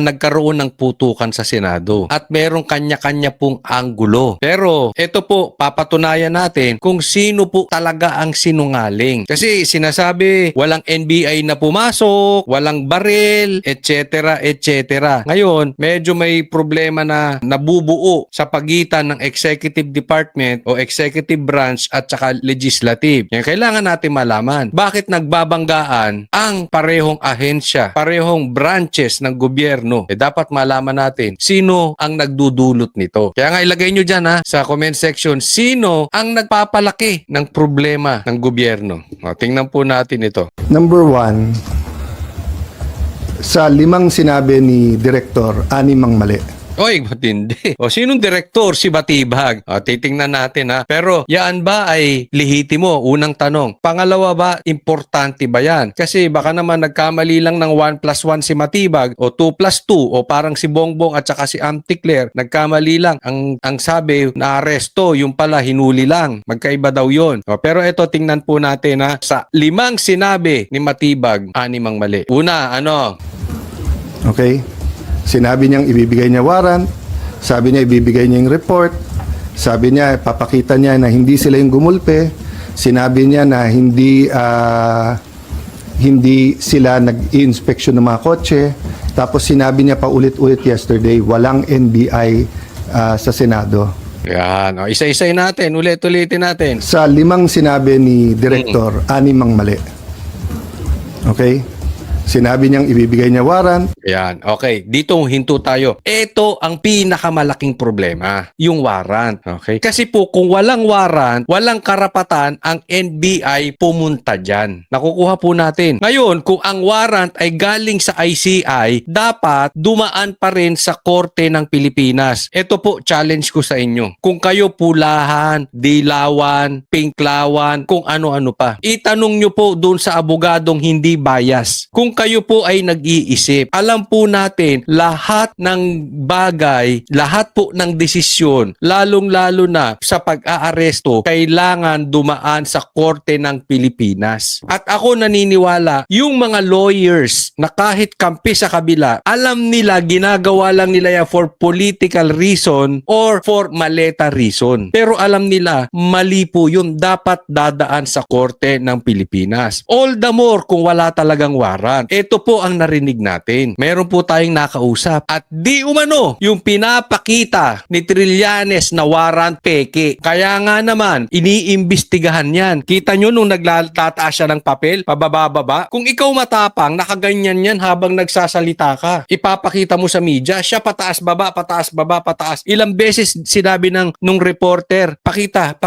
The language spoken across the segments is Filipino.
nagkaroon ng putukan sa Senado at merong kanya-kanya pong anggulo. Pero ito po, papatunayan natin kung sino po talaga ang sinungaling. Kasi sinasabi walang NBI na pumasok, walang baril, etc. etc. Ngayon, medyo may problema na nabubuo sa pagitan ng executive department o executive branch at saka legislative. Yan, kailangan natin malaman bakit nagbabanggaan ang parehong ahensya, parehong branches ng gobyerno. Dapat malaman natin sino ang nagdudulot nito. Kaya nga ilagay nyo dyan sa comment section, sino ang nagpapalaki ng problema ng gobyerno. Tingnan po natin ito. Number 1, sa 5 sinabi ni Direktor, 6 ang mali. Oy, matindi. O, sinong direktor? Si Batibag. O, titingnan natin Pero, yan ba ay lehitimo? Unang tanong. Pangalawa ba, importante ba yan? Kasi baka naman nagkamali lang ng 1 plus 1 si Matibag o 2 plus 2 o parang si Bongbong at saka si Anticler. Nagkamali lang. Ang sabi na aresto, yung pala hinuli lang. Magkaiba daw yun. O, pero ito, tingnan po natin sa 5 sinabi ni Matibag, 6 ang mali. Una, Okay? Sinabi niyang ibibigay niya warrant, sabi niya ibibigay niya yung report, sabi niya papakita niya na hindi sila yung gumulpe, sinabi niya na hindi sila nag-i-inspection ng mga kotse, tapos sinabi niya paulit-ulit yesterday, walang NBI sa Senado. Yan. O, isa-isay natin. Ulit-ulitin natin. Sa 5 sinabi ni Direktor, 6 ang mali. Okay? Sinabi niyang ibibigay niya warrant. Yan. Okay. Dito hinto tayo. Ito ang pinakamalaking problema. Yung warrant. Okay? Kasi po kung walang warrant, walang karapatan ang NBI pumunta dyan. Nakukuha po natin. Ngayon, kung ang warrant ay galing sa ICI, dapat dumaan pa rin sa Korte ng Pilipinas. Ito po, challenge ko sa inyo. Kung kayo pulahan, dilawan, pinklawan, kung ano-ano pa. Itanong nyo po doon sa abogadong hindi bias. Kung kayo po ay nag-iisip, alam po natin lahat ng bagay, lahat po ng desisyon, lalong-lalo na sa pag-aaresto, kailangan dumaan sa Korte ng Pilipinas. At ako naniniwala, yung mga lawyers na kahit kampi sa kabila, alam nila, ginagawa lang nila yan for political reason or for maleta reason. Pero alam nila, mali po yun. Dapat dadaan sa Korte ng Pilipinas. All the more kung wala talagang warrant. Ito po ang narinig natin. Meron po tayong nakausap at di umano yung pinapakita ni Trillanes na warrant peke. Kaya nga naman, iniimbestigahan yan. Kita nyo nung nagtataas siya ng papel, pababa-baba. Kung ikaw matapang, nakaganyan yan habang nagsasalita ka. Ipapakita mo sa media, siya pataas-baba, pataas-baba, pataas. Ilang beses sinabi nung reporter, pakita.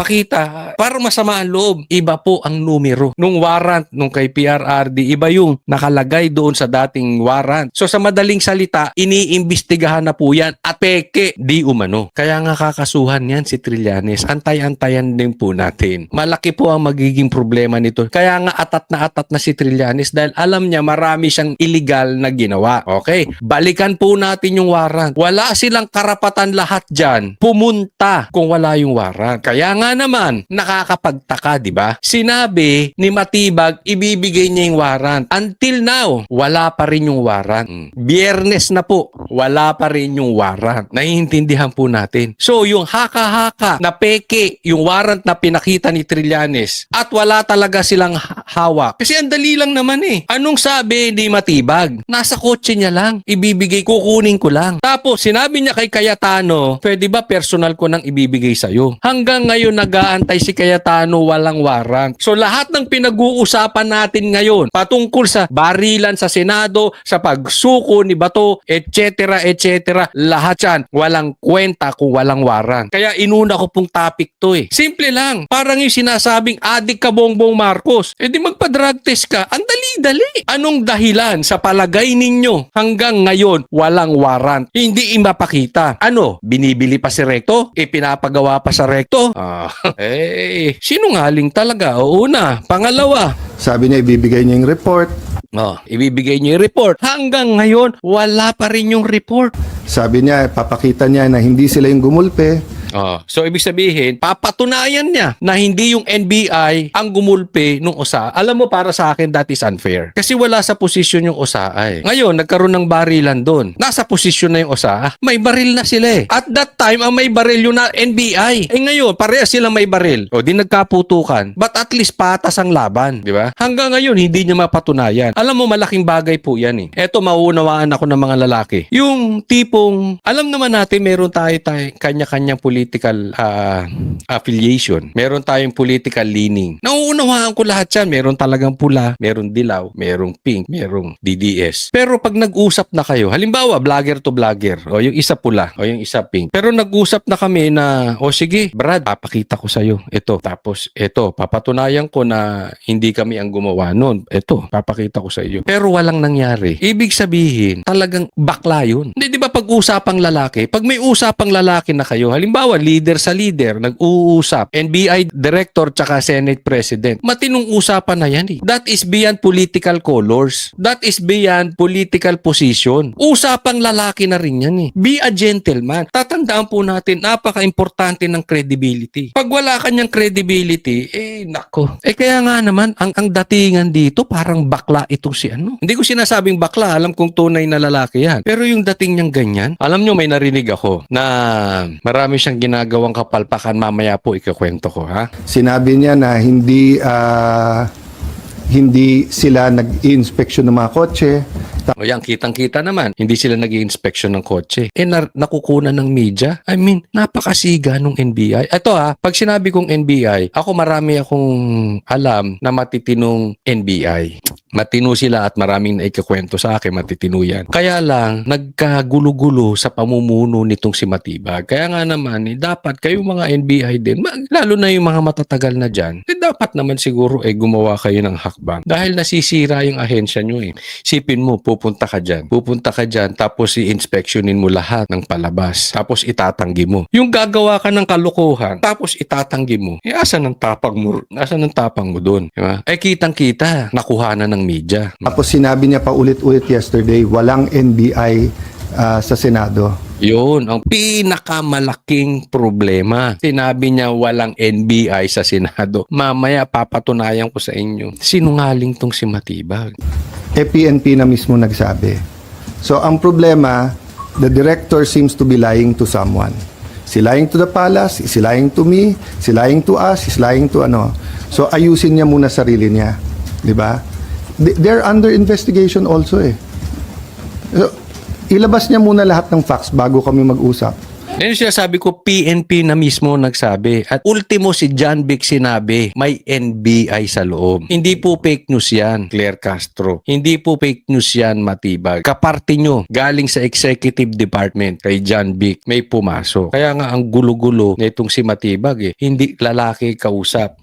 Para masama ang loob. Iba po ang numero. Nung warrant, nung kay PRRD, iba yung nakalagay doon sa dating warrant. So sa madaling salita, iniimbestigahan na po yan at peke di umano. Kaya nga kakasuhan yan si Trillanes. Antay-antayan din po natin. Malaki po ang magiging problema nito. Kaya nga atat na si Trillanes dahil alam niya marami siyang illegal na ginawa. Okay? Balikan po natin yung warrant. Wala silang karapatan lahat dyan pumunta kung wala yung warrant. Kaya nga naman, nakakapagtaka, di ba? Sinabi ni Matibag, ibibigay niya yung warrant. Until now, wala pa rin yung warrant. Biyernes na po, wala pa rin yung warrant. Naiintindihan po natin. So, yung haka-haka na peke, yung warrant na pinakita ni Trillanes at wala talaga silang hawak. Kasi ang dali lang naman Anong sabi ni Matibag? Nasa kotse niya lang. Ibibigay, kukunin ko lang. Tapos, sinabi niya kay Cayetano, pwede ba personal ko nang ibibigay sa'yo? Hanggang ngayon, nag-aantay si Cayetano, walang warrant. So, lahat ng pinag-uusapan natin ngayon, patungkol sa barilan sa Senado, sa pagsuko ni Bato, etc. etc. Lahat yan, walang kwenta kung walang warrant. Kaya inuna ko pong topic to Simple lang. Parang yung sinasabing adik ka Bongbong Marcos. Di magpa-drug test ka. Ang dali-dali. Anong dahilan sa palagay ninyo hanggang ngayon walang warrant? Hindi mapakita. Ano? Binibili pa si Recto? Pinapagawa pa sa Recto? Sinungaling talaga. Una. Pangalawa. Sabi niya ibibigay niya yung report. Ibibigay niyo yung report. Hanggang ngayon, wala pa rin yung report. Sabi niya, papakita niya na hindi sila yung gumulpe. So, ibig sabihin, papatunayan niya na hindi yung NBI ang gumulpe nung OSA. Alam mo, para sa akin, that is unfair. Kasi wala sa posisyon yung OSA. Ngayon, nagkaroon ng barilan doon. Nasa posisyon na yung OSA. May baril na sila eh. At that time, ang may baril yung na NBI. Ngayon, parehas sila may baril. O, di nagkaputukan. But at least patas ang laban. Di ba? Hanggang ngayon, hindi niya mapatunayan. Alam mo, malaking bagay po yan eh. Eto, mauunawaan ako ng mga lalaki. Yung tipong, alam naman natin, meron tayo kanya-kanyang political affiliation. Meron tayong political leaning. Nauunawaan ko lahat yan. Meron talagang pula, meron dilaw, merong pink, merong DDS. Pero pag nag-usap na kayo, halimbawa, vlogger to vlogger, o yung isa pula, o yung isa pink. Pero nag-usap na kami na, o sige, Brad, papakita ko sa'yo. Ito. Tapos, ito, papatunayan ko na hindi kami ang gumawa nun. Ito, papakita ko sa iyo. Pero walang nangyari. Ibig sabihin, talagang bakla yun. Hindi, di ba pag usapang lalaki, pag may usapang lalaki na kayo, halimbawa, leader sa leader, nag-uusap, NBI director tsaka Senate President, matinong usapan na yan eh. That is beyond political colors. That is beyond political position. Usapang lalaki na rin yan eh. Be a gentleman. Tatandaan po natin, napaka-importante ng credibility. Pag wala kanyang credibility, nako. Kaya nga naman, ang datingan dito, parang bakla ito si ano. Hindi ko sinasabing bakla, alam kong tunay na lalaki yan. Pero yung dating niyang ganyan, alam nyo, may narinig ako na marami siyang ginagawang kapalpakan, mamaya po ikakwento ko, ha? Sinabi niya na hindi sila nag-i-inspection ng mga kotse. O yan, kitang-kita naman, hindi sila nag-i-inspection ng kotse. Nakukunan ng media. I mean, napakasiga nung NBI. Ito pag sinabi kong NBI, ako marami akong alam na matitinong NBI. Matino sila at maraming naikakwento sa akin, matitino yan. Kaya lang, nagkagulo-gulo sa pamumuno nitong si Matibag. Kaya nga naman, dapat kayong mga NBI din, lalo na yung mga matatagal na dyan, dapat naman siguro gumawa kayo ng hakbang. Dahil nasisira yung ahensya nyo eh. Sipin mo, pupunta ka dyan, tapos i-inspectionin mo lahat ng palabas, tapos itatanggi mo. Yung gagawa ka ng kalokohan, tapos itatanggi mo, asan ang tapang mo? Asan ang tapang mo dun? Diba? Kitang-kita, nakuhanan ng media. Tapos sinabi niya pa ulit-ulit yesterday, walang NBI sa Senado. Yun, ang pinakamalaking problema. Sinabi niya walang NBI sa Senado. Mamaya papatunayan ko sa inyo. Sinungaling tong si Matibag. PNP na mismo nagsabi. So ang problema, the director seems to be lying to someone. He's lying to the palace, he's lying to me, he's lying to us, he's lying to ano. So ayusin niya muna sarili niya. Di ba? They're under investigation also eh. So, ilabas niya muna lahat ng facts bago kami mag-usap. Yan siya sabi ko, PNP na mismo nagsabi. At ultimo si John Vic sinabi, may NBI sa loob. Hindi po fake news yan, Claire Castro. Hindi po fake news yan, Matibag. Kaparte nyo, galing sa executive department kay John Vic, may pumasok. Kaya nga ang gulo-gulo nitong si Matibag hindi lalaki kausap.